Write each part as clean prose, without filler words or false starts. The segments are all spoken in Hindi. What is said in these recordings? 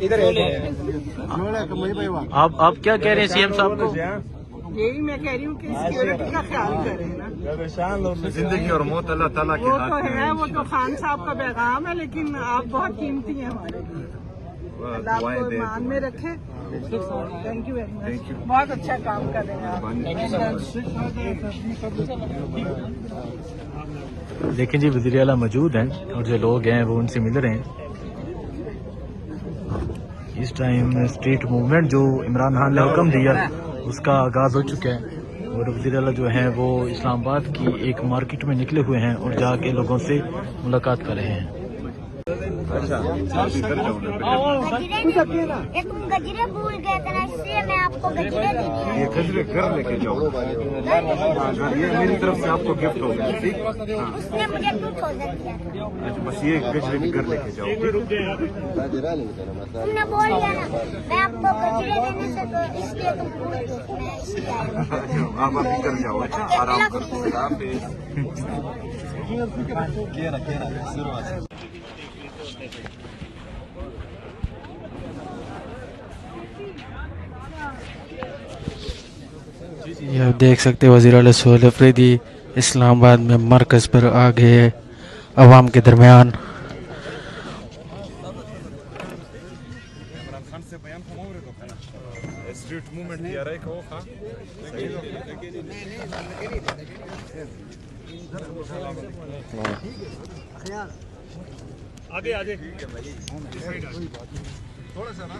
इधर आप क्या कह रहे हैं सीएम साहब को? यही मैं कह रही हूँ कि सिक्योरिटी का ख्याल करें ना। जिंदगी और मौत अल्लाह ताला के वो हाथ तो में है, वो तो खान साहब का पैगाम है, लेकिन आप बहुत कीमती हैं हमारे लिए। अल्लाह आपको ईमान में रखे। थैंक यू वेरी मच, बहुत अच्छा काम कर रहे हैं आप। देखें जी, वज़ीर आला मौजूद हैं और जो लोग हैं वो उनसे मिल रहे हैं। इस टाइम स्ट्रीट मूवमेंट जो इमरान खान ने हुक्म दिया उसका आगाज़ हो चुका है और वज़ीर आला जो हैं वो इस्लामाबाद की एक मार्केट में निकले हुए हैं और जाके लोगों से मुलाकात कर रहे हैं। अच्छा तुम गजरे भूल गए थे ना, इसलिए मैं आपको गजरे दे दिया। ये गजरे घर लेके जाओ, ये मेरी तरफ से आपको गिफ्ट हो गया। ठीक, उसने मुझे कुछ ऑर्डर किया। अच्छा बस ये गजरे भी घर लेके जाओ। तुमने बोल दिया ना मैं आपको गजरे देने से, तो इसलिए तुम भूल गए। मैं इसलिए आप अभी कर जाओ। अच्छा आराम करो। ये आप देख सकते हैं वज़ीर आला सुहेल अफरीदी इस्लामाबाद में मरकज़ पर आ गए अवाम के दरमियान। स्ट्रीट मूवमेंट किया रहा है आगे आगे थोड़ा सा ना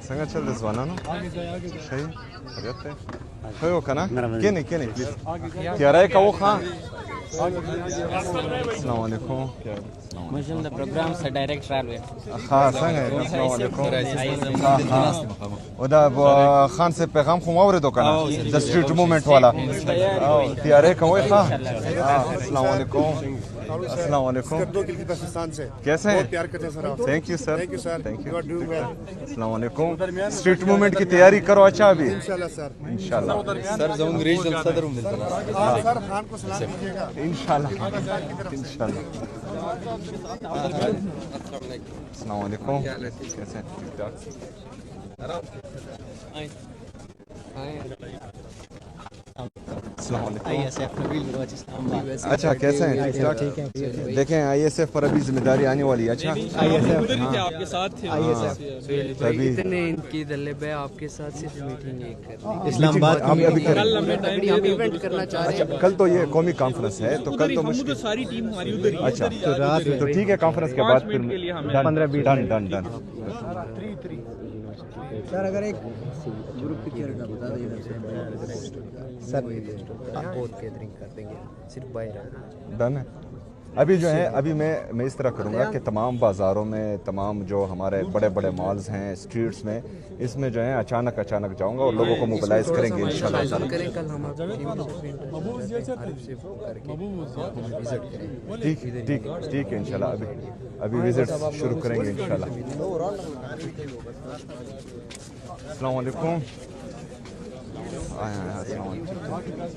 संग चल दसवाना ना सही रहते है वो कना केने प्लीज क्या रहा है का वो खां। अस्सलाम वालेकुम। माशाअल्लाह प्रोग्राम से डायरेक्ट ट्रैवल हाँ संग है। अस्सलाम वालेकुम। वदा खान से पैगाम खो मावरे दो कना द स्ट्रीट मूवमेंट वाला क्या रहा है का वो खां। अस्सलाम वालेकुम। अस्सलाम वालेकुम। कैसे हैं? Thank you sir. Thank you. अस्सलाम वालेकुम। स्ट्रीट मूवमेंट की तैयारी करो। अच्छा अभी इंशाल्लाह सर सर जाऊंगा रीजनल सदर हूं मिलता सर खान को सलाम कीजिएगा इंशाल्लाह। अस्सलाम वालेकुम। कैसे हैं? ठीक ठाक। अच्छा कैसे हैं? ठीक ठाक। देखें ISF पर अभी जिम्मेदारी आने वाली है। अच्छा आपके साथ थे अभी इतने इनकी दलेब है आपके साथ सिर्फ मीटिंग एक कर इस्लामाबाद हम अभी करें। इवेंट करना चाह रहे हैं। अच्छा कल तो ये कौमी कॉन्फ्रेंस है तो कल तो मुश्किल सारी टीम हमारी उधर ही। अच्छा तो रात तो ठीक है कॉन्फ्रेंस के बाद फिर 15-20 डन सर अगर एक ग्रुप पिक्चर का बता दीजिए सर बहुत गैदरिंग कर देंगे सिर्फ बाहर डन है। अभी जो है अभी मैं इस तरह करूँगा कि तमाम बाज़ारों में तमाम जो हमारे बड़े बड़े मॉल्स हैं स्ट्रीट्स में इसमें जो है अचानक जाऊँगा और लोगों को मोबिलाइज करेंगे इंशाल्लाह। ठीक है इंशाल्लाह अभी विजिट शुरू करेंगे इंशाल्लाह। अस्सलाम वालेकुम।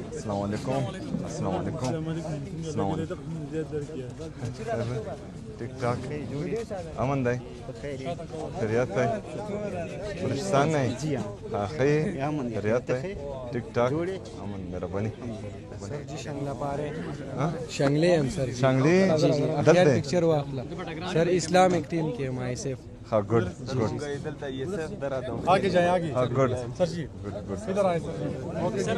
अस्सलाम वालेकुम। ठीक ठाक। अमन दाई खैरियत है? परेशान नहीं? हाँ खैर खैरियत है? ठीक ठाक अमन मेरा बनी शंगले हम सर शंगली पिक्चर हुआ सर इस्लामिक टीम के ISF। हाँ गुड आगे जाए आगे हाँ गुड सर जी गुड इधर आए सर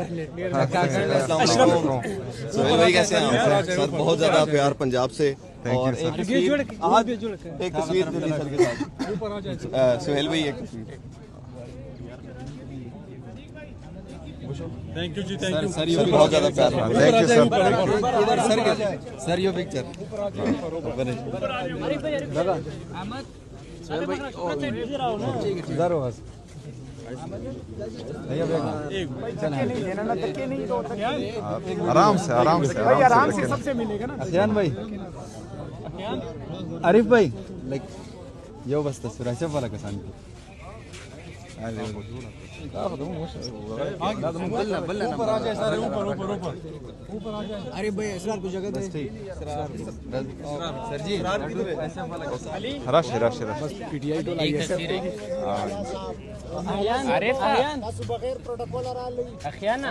रहने सुहेल भाई कैसे हैं आप? सर बहुत ज्यादा प्यार पंजाब से और एक तस्वीर दिल्ली सर के साथ सुहेल भाई एक तस्वीर। Thank you ji thank you sir ये भी बहुत ज्यादा प्यार है। Thank you sir. सर ये पिक्चर आराम से सबसे मिलेगा ना अखियान भाई आरिफ भाई लाइक यो बस तस्वीर ऐसे वाला किसान अरे भाई असरार को जगह दे सर जी रश रश रश पीटीआई तो लाई है अखियाना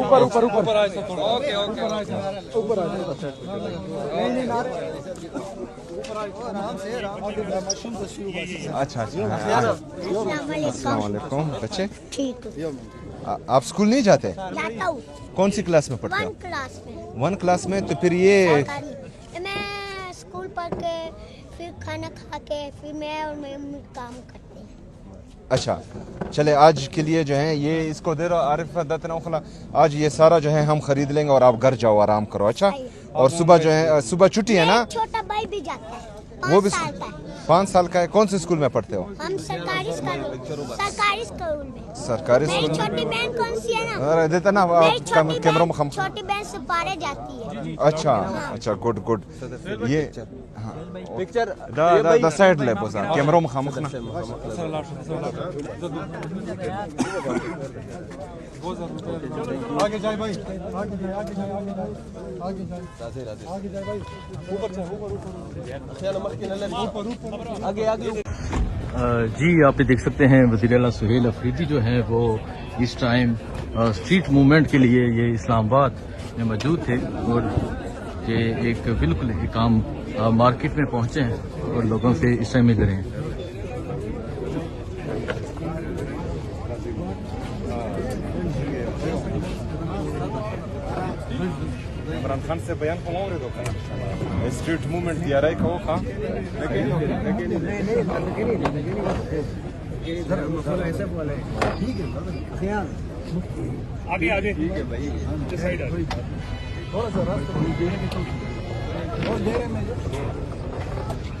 ऊपर ऊपर ऊपर ओके ओके ऊपर आ जाओ अच्छा अच्छा अस्सलाम वालेकुम बच्चे ठीक आप स्कूल नहीं जाते जाता हूँ कौन सी क्लास में पढ़ते 1 हो क्लास में 1 क्लास में तो फिर ये सरकारी मैं स्कूल पढ़ के फिर खाना खा के फिर मैं और मेरी मम्मी काम करते हैं अच्छा चले आज के लिए जो है ये इसको दे रहा आरिफ दतनौखला आज ये सारा जो है हम खरीद लेंगे और आप घर जाओ आराम करो अच्छा और सुबह जो है सुबह छुट्टी है ना छोटा भाई भी जाता है वो भी 5 साल का है 5 साल का है कौन से स्कूल में पढ़ते हो हम सरकारी स्कूल में सरकारी मेरी स्कूल छोटी बहन कौन सी है ना अरे देता ना मेरी कैमरों में छोटी बहन सपारे जाती है अच्छा अच्छा गुड गुड ये पिक्चर द साइड ले बोसा कैमरों में खमखना आगे जाए भाई आगे जाए आगे जाए आगे जाए आगे जाए आगे जाए भाई ऊपर से ऊपर आगे आगे जी आप ये देख सकते हैं वज़ीर आला सुहेल अफरीदी जो हैं वो इस टाइम स्ट्रीट मूवमेंट के लिए ये इस्लामाबाद में मौजूद थे और ये एक बिल्कुल एक आम मार्केट में पहुंचे हैं और लोगों से इस टाइम मिल रहे हैं। इमरान खान से बयान को मोरे दो स्ट्रीट मूवमेंट तैयारी को खा इधर मसाला ऐसे बोला है ठीक है ख्याल आगे आगे ठीक है भाई थोड़ा सा रास्ता और दे रहे मैं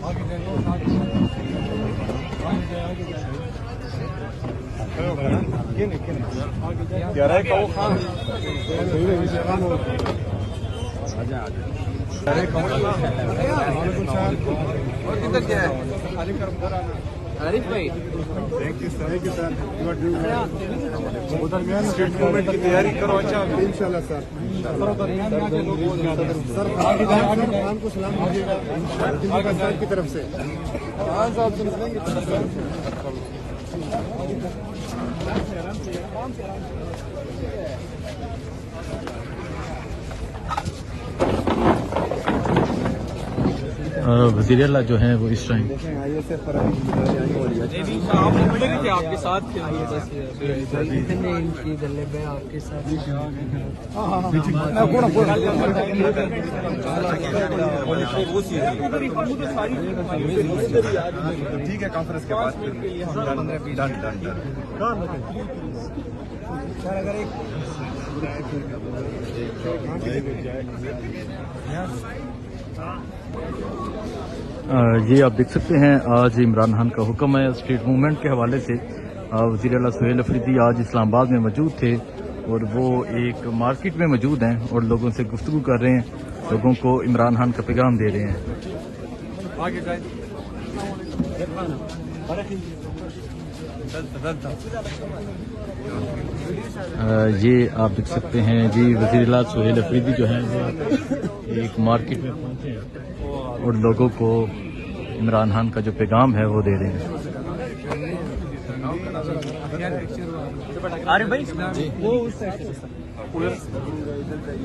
आगे जाए आगे जाए तैयारी को खा किधर क्या है आरिफ भाई thank you sir you are doing उधर गया स्ट्रीट मूवमेंट की तैयारी करो अच्छा इंशाल्लाह सर सर आगे खान को सलाम दीजिएगा पाकिस्तान की तरफ से हाँ साहब सुनेंगे वज़ीर आला जो हैं वो इस टाइम आपके साथ इनकी गले में आपके साथ ठीक है कॉन्फ्रेंस के बाद डन डन डन सर अगर एक ये आप देख सकते हैं आज इमरान खान का हुक्म है स्ट्रीट मूवमेंट के हवाले से वज़ीर आला सुहेल अफरीदी आज इस्लामाबाद में मौजूद थे और वो एक मार्केट में मौजूद हैं और लोगों से गुफ्तगू कर रहे हैं लोगों को इमरान खान का पैगाम दे रहे हैं। आगे जाए ये आप देख सकते हैं जी वज़ीर आला सुहेल अफरीदी जो हैं वो एक मार्केट में पहुंचे हैं और लोगों को इमरान खान का जो पैगाम है वो दे रहे हैं। अरे भाई वो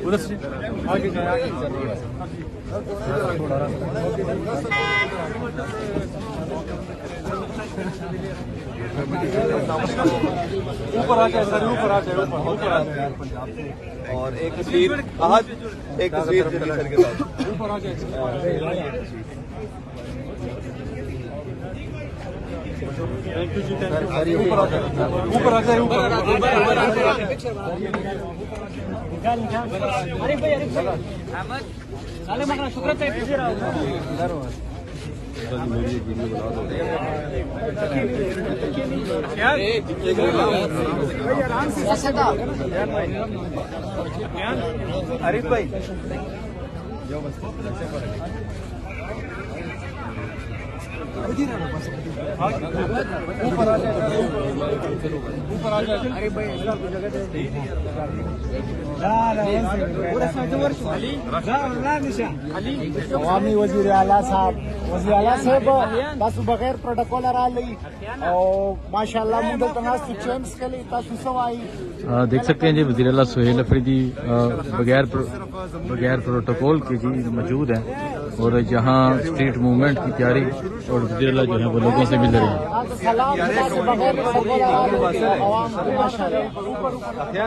उधर से आगे जाए ऊपर आ जाए सर ऊपर आ जाए ऊपर आ जाए और एक तस्वीर आज एक तस्वीर जल्दी सर के साथ ऊपर आ जाए thank you ji thank you ऊपर आ जाए ऊपर आ जाए ऊपर अरे भाई अरे मगर शुक्र आरिफ भाई ऊपर आ जाए अरे भाई अवामी वजीर आला साहब बस बगैर प्रोटोकॉल रही और माशाल्लाह मुझे तनास चैम्प्स के लिए सवाई देख सकते हैं जी वज़ीर आला सुहेल अफरीदी बगैर प्रोटोकॉल के जी मौजूद हैं और यहाँ स्ट्रीट मूवमेंट की तैयारी और वज़ीर आला जो है वो लोगों से मिल रहे हैं।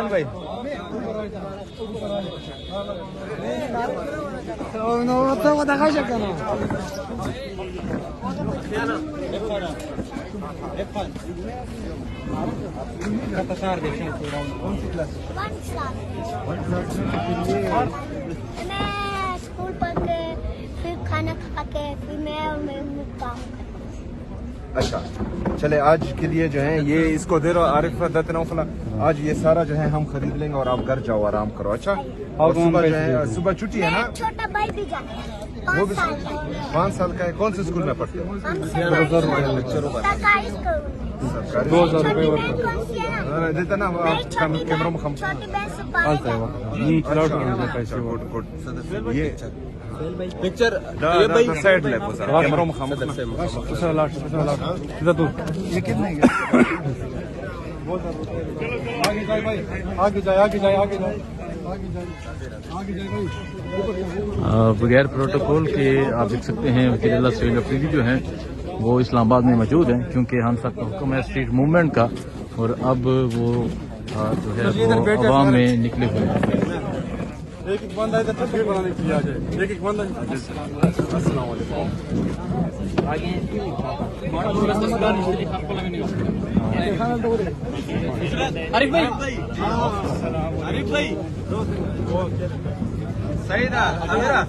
भाई मैं स्कूल पढ़ के फिर खाना खा के फिर मैं और मैं काम करती हूँ। अच्छा चले आज के लिए जो है ये इसको दे रहा आरिफ दत्तनौफला आज ये सारा जो है हम खरीद लेंगे और आप घर जाओ आराम करो। अच्छा और सुबह जो है सुबह छुट्टी है ना। छोटा भाई भी जाता है वो भी 5 साल का है। कौन से स्कूल में पढ़ते हो? सरकारी स्कूल सरकारी 2000 रुपए देता ना कैमरा में ये पिक्चर साइड ले कैमरा में ये कितने आगे जाए बगैर प्रोटोकॉल के आप देख सकते हैं वज़ीर आला सुहेल अफरीदी जो हैं वो इस्लामाबाद में मौजूद हैं क्योंकि हम सब का हुक्म है स्ट्रीट मूवमेंट का और अब वो जो है वो अवाम में निकले हुए हैं। एक बंदा इधर तस्वीर बनाने के लिए आ जाए। एक बंदा अस्सलाम वालेकुम आरिफ भाई सही था मेरा